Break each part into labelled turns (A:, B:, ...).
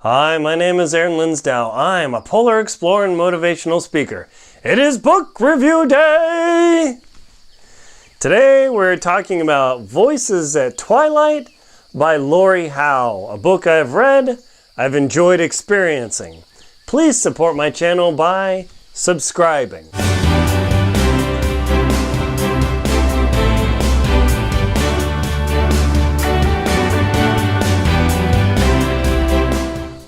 A: Hi, my name is Aaron Linsdau. I'm a polar explorer and motivational speaker. It is book review day! Today we're talking about Voices at Twilight by Lori Howe, a book I've read, I've enjoyed experiencing. Please support my channel by subscribing.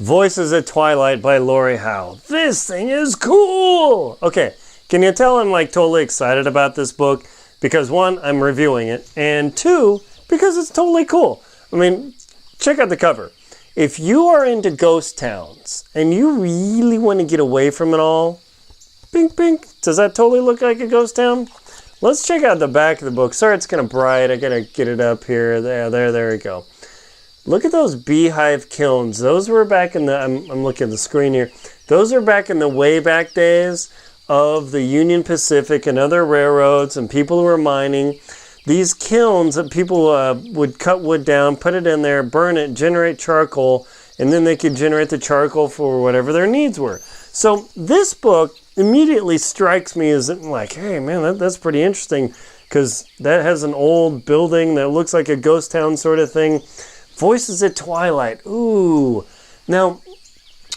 A: Voices at Twilight by Lori Howe. This thing is cool! Okay, can you tell I'm totally excited about this book? Because one, I'm reviewing it, and two, because it's totally cool. I mean, check out the cover. If you are into ghost towns and you really want to get away from it all, pink, pink, does that totally look like a ghost town? Let's check out the back of the book. Sorry, it's kind of bright. I gotta get it up here. There we go. Look at those beehive kilns. Those were back in the, I'm looking at the screen here. Those are back in the way back days of the Union Pacific and other railroads and people who were mining. These kilns that people would cut wood down, put it in there, burn it, generate charcoal, and then they could generate the charcoal for whatever their needs were. So this book immediately strikes me as like, hey man, that's pretty interesting, because that has an old building that looks like a ghost town sort of thing. Voices at Twilight. Ooh. Now,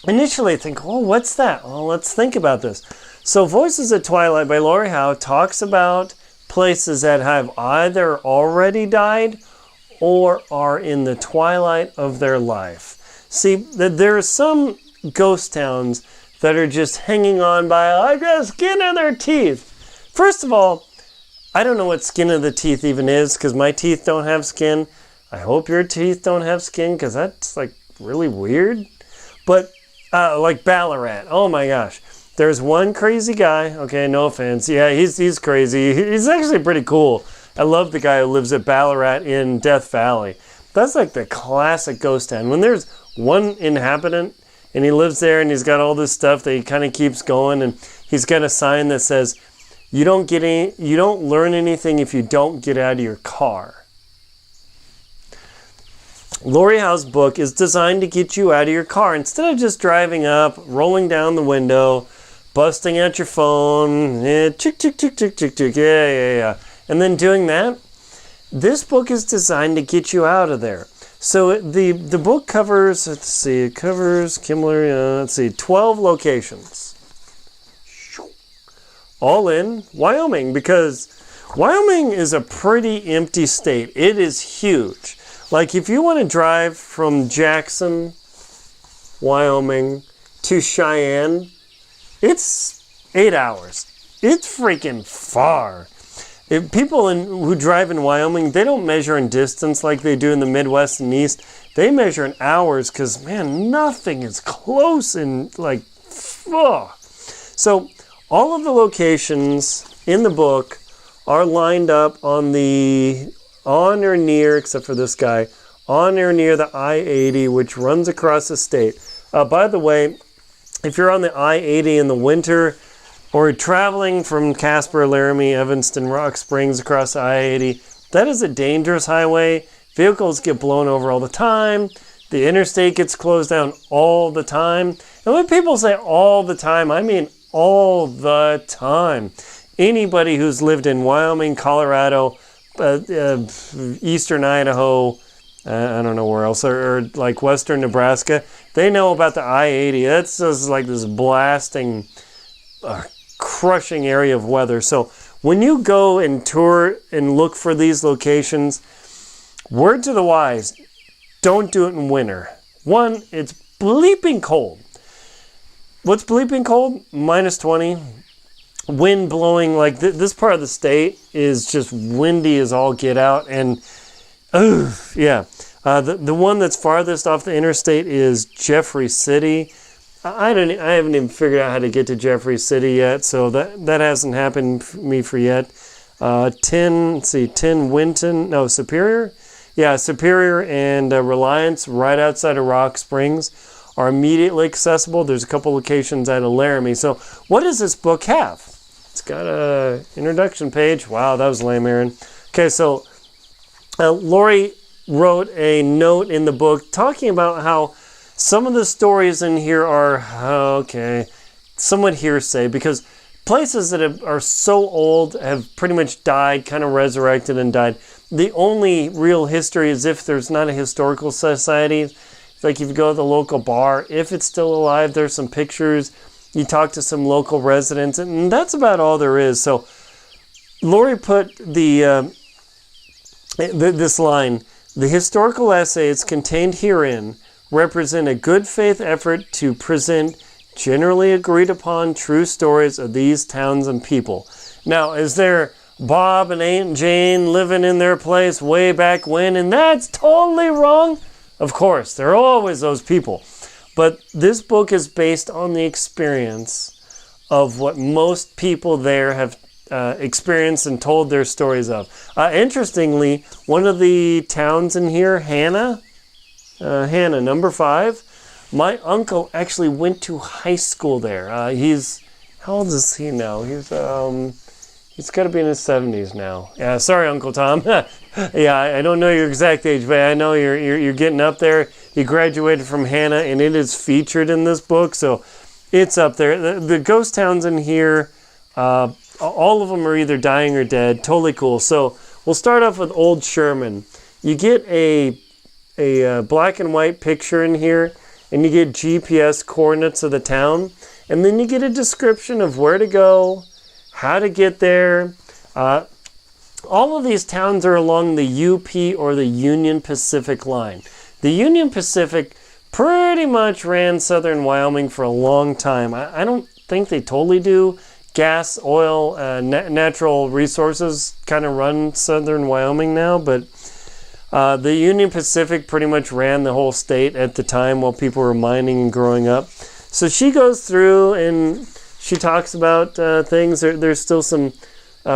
A: initially I think, oh, what's that? Well, let's think about this. So Voices at Twilight by Lori Howe talks about places that have either already died or are in the twilight of their life. See, there are some ghost towns that are just hanging on by like the skin of their teeth. First of all, I don't know what skin of the teeth even is, because my teeth don't have skin. I hope your teeth don't have skin, because that's like really weird. But like Ballarat, oh my gosh. There's one crazy guy, okay, no offense. Yeah, he's crazy. He's actually pretty cool. I love the guy who lives at Ballarat in Death Valley. That's like the classic ghost town. When there's one inhabitant and he lives there and he's got all this stuff that he kind of keeps going, and he's got a sign that says, you don't learn anything if you don't get out of your car. Lori Howe's book is designed to get you out of your car. Instead of just driving up, rolling down the window, busting out your phone, chick, chick, chick, chick, chick, chick, yeah, and then doing that, this book is designed to get you out of there. So the book covers, Kimmler, 12 locations. All in Wyoming, because Wyoming is a pretty empty state. It is huge. Like if you want to drive from Jackson, Wyoming to Cheyenne, it's 8 hours. It's freaking far. If people who drive in Wyoming, they don't measure in distance like they do in the Midwest and East. They measure in hours, because man, nothing is close and like, ugh. So all of the locations in the book are lined up on or near, except for this guy, on or near the I-80, which runs across the state. By the way, if you're on the I-80 in the winter, or traveling from Casper, Laramie, Evanston, Rock Springs across the I-80, that is a dangerous highway. Vehicles get blown over all the time. The interstate gets closed down all the time. And when people say all the time, I mean all the time. Anybody who's lived in Wyoming, Colorado, Eastern Idaho, I don't know where else, or like Western Nebraska, they know about the I-80. That's just like this blasting, crushing area of weather. So when you go and tour and look for these locations, word to the wise, don't do it in winter. One, it's bleeping cold. What's bleeping cold? -20. Wind blowing, like this part of the state is just windy as all get out, and yeah. The one that's farthest off the interstate is Jeffrey City. I haven't even figured out how to get to Jeffrey City yet, so that hasn't happened for me yet. Superior? Yeah, Superior and Reliance, right outside of Rock Springs, are immediately accessible. There's a couple locations out of Laramie. So what does this book have? It's got a introduction page. Wow, that was lame, Aaron. Okay, so Lori wrote a note in the book talking about how Some of the stories in here are, somewhat hearsay, because places that are so old have pretty much died, kind of resurrected and died. The only real history is if there's not a historical society. It's like if you go to the local bar, if it's still alive, there's some pictures. You talk to some local residents, and that's about all there is. So Lori put this line, "The historical essays contained herein represent a good faith effort to present generally agreed upon true stories of these towns and people." Now, is there Bob and Aunt Jane living in their place way back when, and that's totally wrong? Of course, there are always those people. But this book is based on the experience of what most people there have experienced and told their stories of. Interestingly, one of the towns in here, Hannah, number 5, my uncle actually went to high school there. How old is he now? He's got to be in his 70s now. Yeah, sorry, Uncle Tom. Yeah, I don't know your exact age, but I know you're getting up there. He graduated from Hannah, and it is featured in this book, so it's up there. The ghost towns in here, all of them are either dying or dead. Totally cool. So we'll start off with Old Sherman. You get a black and white picture in here, and you get GPS coordinates of the town, and then you get a description of where to go, how to get there. All of these towns are along the UP or the Union Pacific line. The Union Pacific pretty much ran southern Wyoming for a long time. I don't think they totally do. Gas, oil, natural resources kind of run southern Wyoming now, but the Union Pacific pretty much ran the whole state at the time while people were mining and growing up. So she goes through and she talks about things. There's still some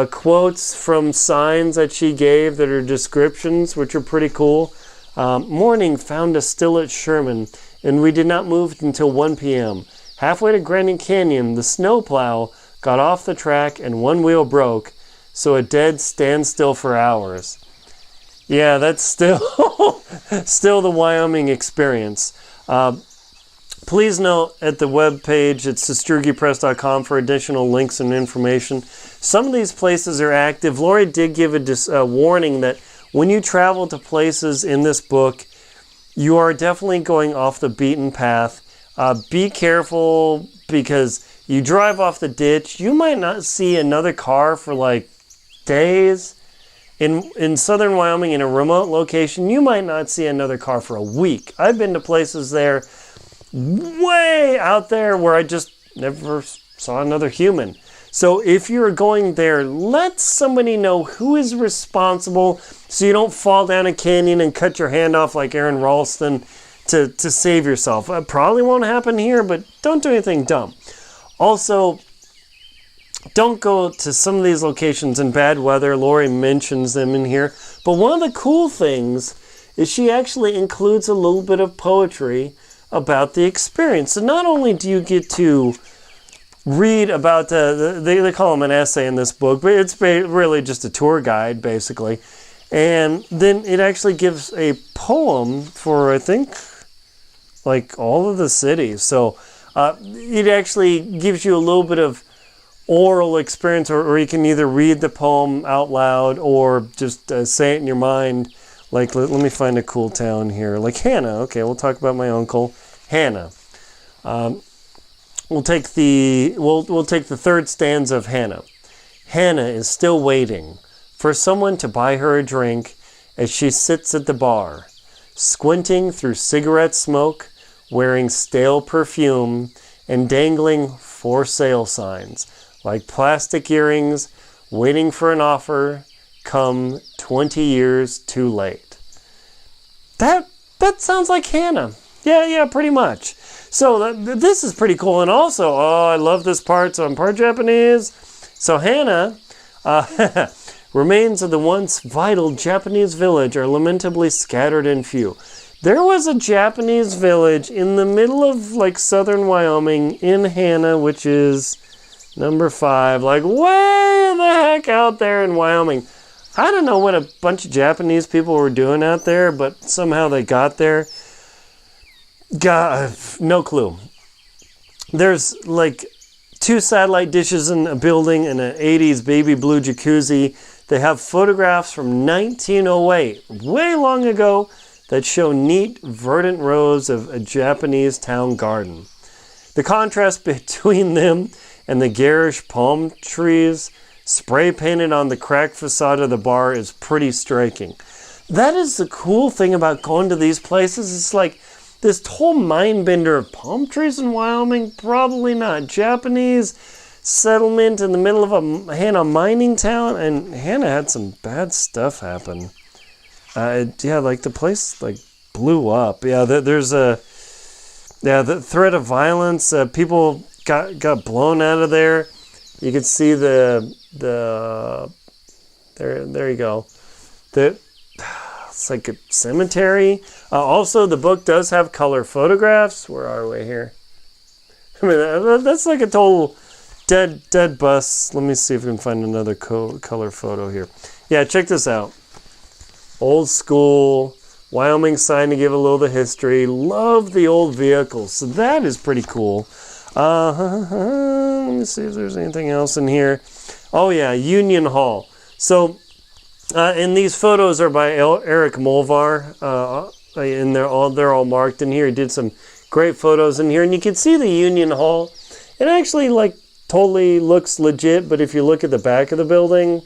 A: quotes from signs that she gave that are descriptions, which are pretty cool. Morning found us still at Sherman, and we did not move until 1 p.m. Halfway to Grand Canyon, the snowplow got off the track and one wheel broke, so a dead standstill for hours. Yeah, that's still still the Wyoming experience. Please note at the webpage, it's StruggyPress.com for additional links and information. Some of these places are active. Lori did give a warning that when you travel to places in this book, you are definitely going off the beaten path. Be careful, because you drive off the ditch, you might not see another car for like days. In southern Wyoming, in a remote location, you might not see another car for a week. I've been to places there way out there where I just never saw another human. So if you're going there, let somebody know who is responsible so you don't fall down a canyon and cut your hand off like Aaron Ralston to save yourself. It probably won't happen here, but don't do anything dumb. Also, don't go to some of these locations in bad weather. Lori mentions them in here. But one of the cool things is she actually includes a little bit of poetry about the experience. So not only do you get to read about they call them an essay in this book, but it's really just a tour guide, basically. And then it actually gives a poem for, I think, like all of the cities. So it actually gives you a little bit of oral experience, or you can either read the poem out loud or just say it in your mind. Like, let me find a cool town here. Like Hannah. Okay, we'll talk about my uncle, Hannah. We'll take the third stanza of Hannah. Hannah is still waiting for someone to buy her a drink as she sits at the bar, squinting through cigarette smoke, wearing stale perfume, and dangling for sale signs like plastic earrings, waiting for an offer, come 20 years too late. That sounds like Hannah. Yeah, pretty much. So this is pretty cool. And also, I love this part, so I'm part Japanese. So Hannah, remains of the once vital Japanese village are lamentably scattered and few. There was a Japanese village in the middle of like southern Wyoming in Hannah, which is number 5, like way the heck out there in Wyoming. I don't know what a bunch of Japanese people were doing out there, but somehow they got there. God, no clue. There's like 2 satellite dishes in a building and an 80s baby blue jacuzzi. They have photographs from 1908, way long ago, that show neat, verdant rows of a Japanese town garden. The contrast between them and the garish palm trees spray painted on the cracked facade of the bar is pretty striking. That is the cool thing about going to these places. It's like this whole mind bender of palm trees in Wyoming, probably not. Japanese settlement in the middle of a Hannah mining town, and Hannah had some bad stuff happen. Yeah, like the place like blew up. Yeah, there's the threat of violence. People got blown out of there. You can see there you go. It's like a cemetery. Also, the book does have color photographs. Where are we here? I mean, that's like a total dead bus. Let me see if we can find another color photo here. Yeah, check this out. Old school Wyoming sign to give a little of the history. Love the old vehicles. So that is pretty cool. Let me see if there's anything else in here. Oh yeah, Union Hall. So, and these photos are by Eric Mulvar. And they're all marked in here. He did some great photos in here, and you can see the Union Hall. It actually like totally looks legit, but if you look at the back of the building,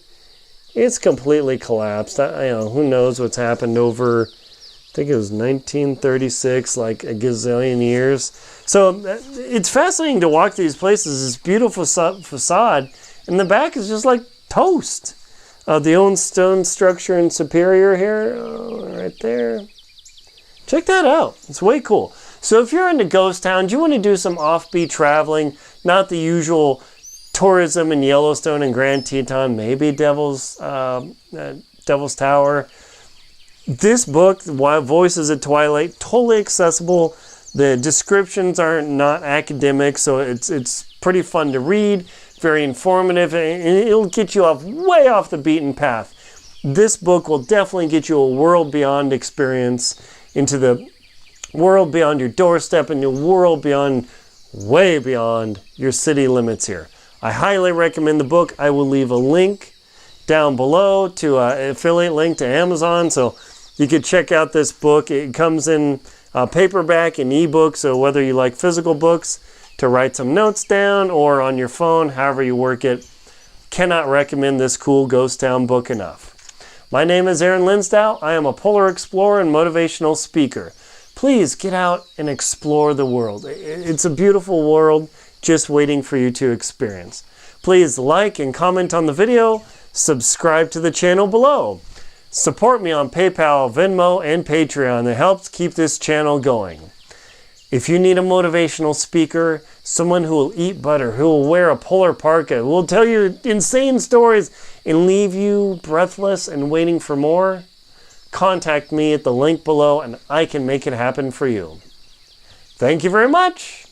A: it's completely collapsed. Who knows what's happened over, I think it was 1936, like a gazillion years. So it's fascinating to walk these places. This beautiful facade, and the back is just like toast. The old stone structure in Superior here, right there. Check that out. It's way cool. So if you're into ghost towns, you want to do some offbeat traveling, not the usual tourism in Yellowstone and Grand Teton, maybe Devil's Tower. This book, Voices at Twilight, totally accessible. The descriptions are not academic, so it's pretty fun to read, very informative, and it'll get you way off the beaten path. This book will definitely get you a world beyond experience, into the world beyond your doorstep and your world beyond, way beyond your city limits here. I highly recommend the book. I will leave a link down below to an affiliate link to Amazon, so you could check out this book. It comes in paperback and ebook, so whether you like physical books to write some notes down or on your phone, however you work it, cannot recommend this cool ghost town book enough. My name is Aaron Linsdau. I am a polar explorer and motivational speaker. Please get out and explore the world. It's a beautiful world just waiting for you to experience. Please like and comment on the video. Subscribe to the channel below. Support me on PayPal, Venmo, and Patreon. That helps keep this channel going. If you need a motivational speaker, someone who will eat butter, who will wear a polar parka, who will tell you insane stories and leave you breathless and waiting for more, contact me at the link below and I can make it happen for you. Thank you very much.